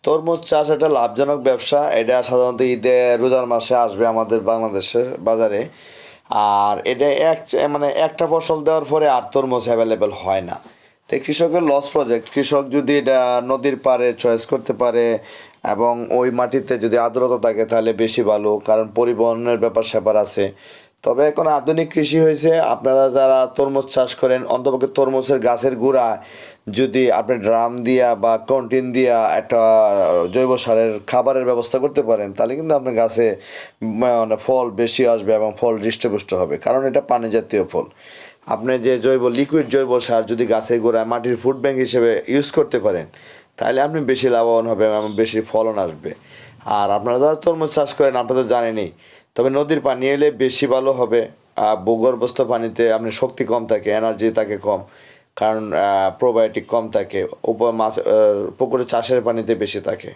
তরমুজ চাষ একটা লাভজনক ব্যবসা। এটা সাধারণত ঈদে রোজার মাসে আসবে আমাদের বাংলাদেশের বাজারে। আর এটা মানে একটা ফসল দেওয়ার পরে আর তরমুজ অ্যাভেলেবেল হয় না। তো কৃষকের লস প্রজেক্ট। কৃষক যদি এটা নদীর পাড়ে চয়েস করতে পারে এবং ওই মাটিতে যদি আর্দ্রতা থাকে তাহলে বেশি ভালো, কারণ পরিবহনের ব্যাপার স্যাপার আছে। তবে এখন আধুনিক কৃষি হয়েছে, আপনারা যারা তরমুজ চাষ করেন অন্তপক্ষে তরমুজের গাছের গোড়া যদি আপনি ড্রাম দিয়া বা কন্টিন দিয়া একটা জৈব সারের খাবারের ব্যবস্থা করতে পারেন তাহলে কিন্তু আপনার গাছে মানে ফল বেশি আসবে এবং ফল হৃষ্টপুষ্ট হবে, কারণ এটা পানি জাতীয় ফল। আপনি যে লিকুইড জৈব সার যদি গাছের গোড়ায় মাটির ফুড ব্যাংক হিসেবে ইউজ করতে পারেন তাহলে আপনি বেশি লাভবান হবেন এবং বেশি ফলন আসবে। আর আপনারা যারা তরমুজ চাষ করেন আপনারা তো জানেনই, তবে নদীর পানি এলে বেশি ভালো হবে। ভূগর্ভস্থ পানিতে আপনার শক্তি কম থাকে, এনার্জি থাকে কম, কারণ প্রোবায়োটিক কম থাকে। মাছ পুকুরে চাষের পানিতে বেশি থাকে।